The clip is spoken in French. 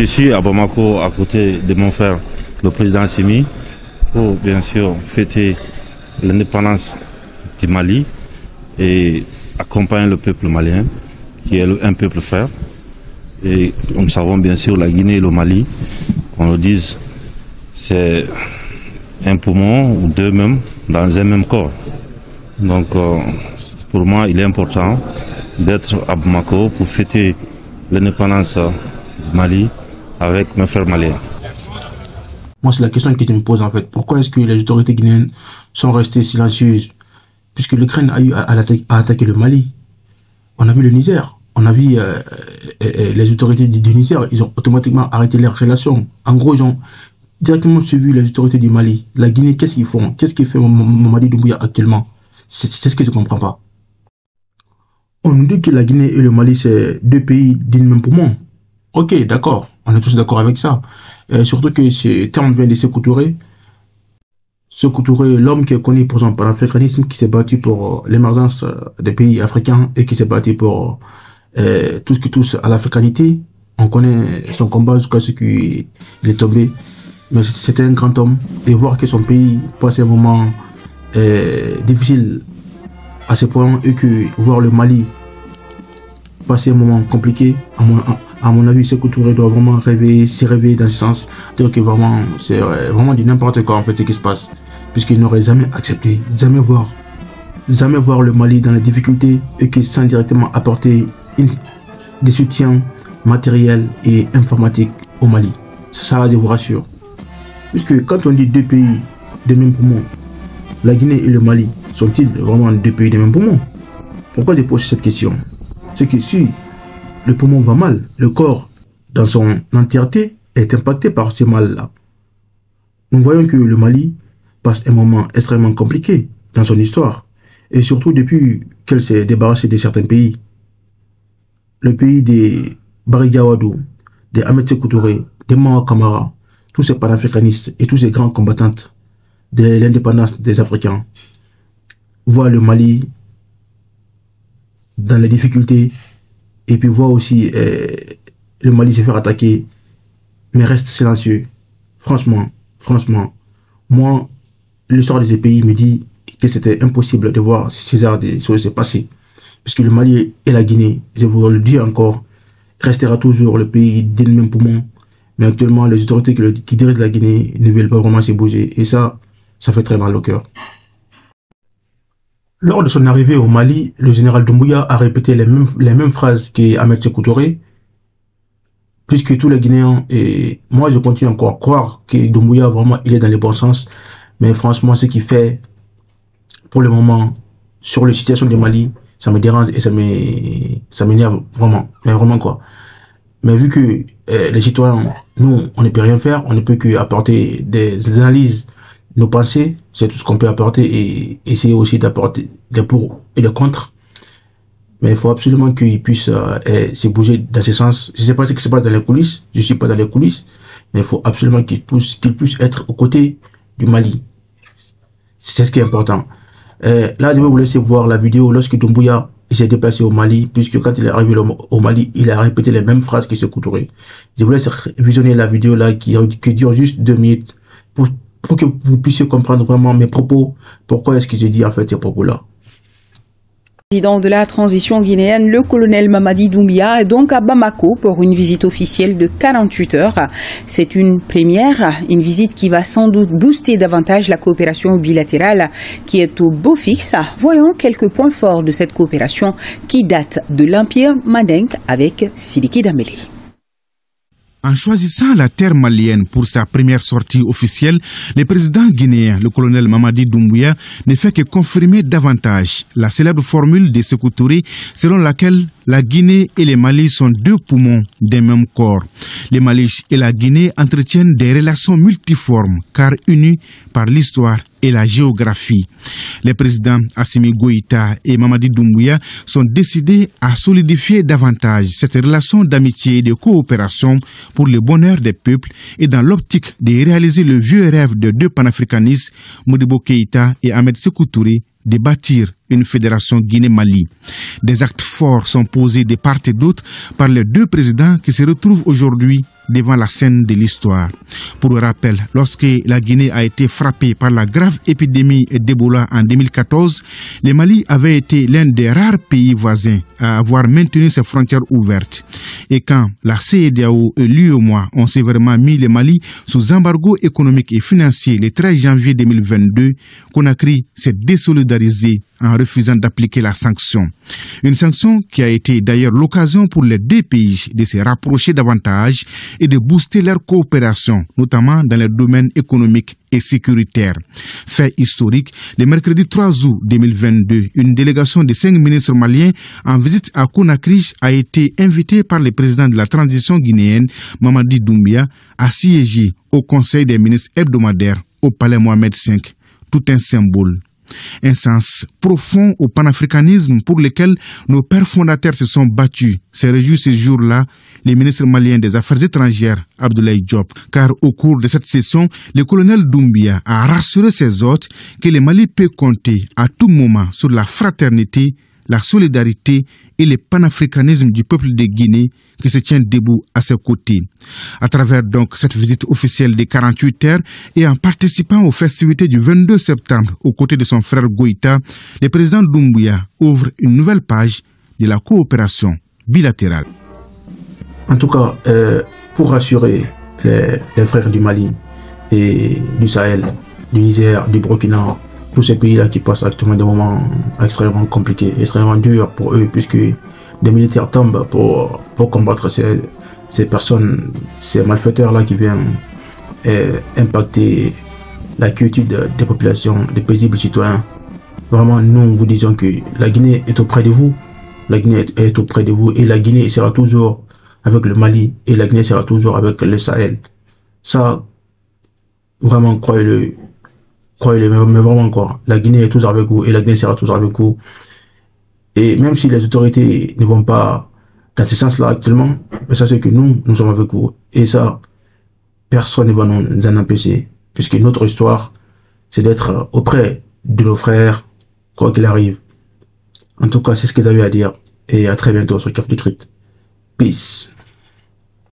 Je suis à Bamako à côté de mon frère, le président Assimi, pour bien sûr fêter l'indépendance du Mali et accompagner le peuple malien, qui est un peuple frère. Et nous savons bien sûr la Guinée et le Mali, qu'on le dise, c'est un poumon ou deux même dans un même corps. Donc pour moi, il est important d'être à Bamako pour fêter l'indépendance du Mali avec mes frères maliens. Moi, c'est la question que je me pose en fait. Pourquoi est-ce que les autorités guinéennes sont restées silencieuses? Puisque l'Ukraine a eu à attaquer le Mali. On a vu le Niger. On a vu les autorités du Niger. Ils ont automatiquement arrêté leurs relations. En gros, ils ont directement suivi les autorités du Mali. La Guinée, qu'est-ce qu'ils font? Qu'est-ce qu'il fait Mamadi Doumbouya actuellement? C'est ce que je ne comprends pas. On nous dit que la Guinée et le Mali, c'est deux pays d'une même poumon. Ok, d'accord. On est tous d'accord avec ça. Surtout que ce terme vient de Sékou Touré. Sékou Touré, l'homme qui est connu pour son panafricanisme, qui s'est battu pour l'émergence des pays africains et qui s'est battu pour tout ce qui touche à l'africanité. On connaît son combat jusqu'à ce qu'il est tombé. Mais c'était un grand homme. Et voir que son pays passe un moment difficile à ce point et que voir le Mali passer un moment compliqué, à mon avis, Sékou Touré doit vraiment s'y réveiller dans ce sens. Donc vraiment, c'est vraiment du n'importe quoi en fait ce qui se passe. Puisqu'il n'aurait jamais accepté, jamais voir le Mali dans les difficultés et que sans directement apporter des soutiens matériels et informatiques au Mali. Ça, je vous rassure. Puisque quand on dit deux pays de même poumon, la Guinée et le Mali, sont-ils vraiment deux pays de même poumon? Pourquoi je pose cette question? C'est que si le poumon va mal, le corps dans son entièreté est impacté par ce mal-là. Nous voyons que le Mali passe un moment extrêmement compliqué dans son histoire, et surtout depuis qu'elle s'est débarrassée de certains pays. Le pays des Barry Wadou, des Ahmed Sékou Touré, des Mawa Kamara, tous ces panafricanistes et tous ces grands combattants de l'indépendance des Africains, voient le Mali dans les difficultés et puis voient aussi le Mali se faire attaquer, mais reste silencieux. Franchement, moi, l'histoire de ces pays me dit que c'était impossible de voir ces genres de choses se passer. Puisque le Mali et la Guinée, je vous le dis encore, restera toujours le pays d'un même poumon. Mais actuellement, les autorités qui dirigent la Guinée ne veulent pas vraiment se bouger. Et ça fait très mal au cœur. Lors de son arrivée au Mali, le général Doumbouya a répété les mêmes phrases qu'Ahmed Sékou Touré, puisque tous les Guinéens, et moi je continue encore à croire que Doumbouya vraiment il est dans le bon sens, mais franchement ce qu'il fait pour le moment sur la situation du Mali, ça me dérange et ça m'énerve vraiment, mais vraiment quoi. Mais vu que les citoyens, nous on ne peut rien faire, on ne peut qu'apporter des analyses, nos pensées, c'est tout ce qu'on peut apporter et essayer aussi d'apporter des pour et des contre. Mais il faut absolument qu'ils puissent se bouger dans ce sens. Je ne sais pas ce qui se passe dans les coulisses, je ne suis pas dans les coulisses, mais il faut absolument qu'ils puissent être aux côtés du Mali. C'est ce qui est important. Là, je vais vous laisser voir la vidéo lorsque Doumbouya s'est déplacé au Mali, puisque quand il est arrivé au Mali, il a répété les mêmes phrases que Sékou Touré. Je vous laisse visionner la vidéo là qui dure juste 2 minutes pour que vous puissiez comprendre vraiment mes propos, pourquoi est-ce que j'ai dit en fait ces propos-là. Président de la transition guinéenne, le colonel Mamadi Doumbouya est donc à Bamako pour une visite officielle de 48 heures. C'est une première, une visite qui va sans doute booster davantage la coopération bilatérale qui est au beau fixe. Voyons quelques points forts de cette coopération qui date de l'Empire Mandingue avec Sidiki Dembélé. En choisissant la terre malienne pour sa première sortie officielle, le président guinéen, le colonel Mamadi Doumbouya, ne fait que confirmer davantage la célèbre formule de Sékou Touré selon laquelle la Guinée et le Mali sont deux poumons d'un même corps. Le Mali et la Guinée entretiennent des relations multiformes car unies par l'histoire et la géographie. Les présidents Assimi Goïta et Mamadi Doumbouya sont décidés à solidifier davantage cette relation d'amitié et de coopération pour le bonheur des peuples et dans l'optique de réaliser le vieux rêve de deux panafricanistes, Modibo Keïta et Ahmed Sékou Touré, de bâtir une fédération Guinée-Mali. Des actes forts sont posés de part et d'autre par les deux présidents qui se retrouvent aujourd'hui devant la scène de l'histoire. Pour rappel, lorsque la Guinée a été frappée par la grave épidémie d'Ebola en 2014, le Mali avait été l'un des rares pays voisins à avoir maintenu ses frontières ouvertes. Et quand la CEDEAO et l'UEMOA ont sévèrement mis le Mali sous embargo économique et financier le 13 janvier 2022, Conakry s'est désolidarisé en refusant d'appliquer la sanction. Une sanction qui a été d'ailleurs l'occasion pour les deux pays de se rapprocher davantage et de booster leur coopération, notamment dans les domaines économiques et sécuritaires. Fait historique, le mercredi 3 août 2022, une délégation de 5 ministres maliens en visite à Conakry a été invitée par le président de la transition guinéenne, Mamadi Doumbouya, à siéger au Conseil des ministres hebdomadaire au Palais Mohamed V. Tout un symbole. Un sens profond au panafricanisme pour lequel nos pères fondateurs se sont battus. Se réjouit ce jour-là le ministre malien des Affaires étrangères, Abdoulaye Diop. Car au cours de cette session, le colonel Doumbouya a rassuré ses hôtes que le Mali peut compter à tout moment sur la fraternité, la solidarité et le panafricanisme du peuple de Guinée qui se tient debout à ses côtés. À travers donc cette visite officielle de 48 heures et en participant aux festivités du 22 septembre aux côtés de son frère Goïta, le président Doumbouya ouvre une nouvelle page de la coopération bilatérale. En tout cas, pour rassurer les frères du Mali et du Sahel, du Niger, du Burkina, tous ces pays-là qui passent actuellement des moments extrêmement compliqués, extrêmement durs pour eux, puisque des militaires tombent pour combattre ces personnes, ces malfaiteurs-là qui viennent impacter la quiétude des populations, des paisibles citoyens. Vraiment, nous vous disons que la Guinée est auprès de vous. La Guinée est auprès de vous et la Guinée sera toujours avec le Mali et la Guinée sera toujours avec le Sahel. Ça, vraiment, croyez-le, mais vraiment quoi. La Guinée est toujours avec vous et la Guinée sera toujours avec vous. Et même si les autorités ne vont pas dans ce sens-là actuellement, mais sachez que nous sommes avec vous. Et ça, personne ne va nous en empêcher. Puisque notre histoire, c'est d'être auprès de nos frères, quoi qu'il arrive. En tout cas, c'est ce que j'avais à dire. Et à très bientôt sur CAF Décrypte. Peace.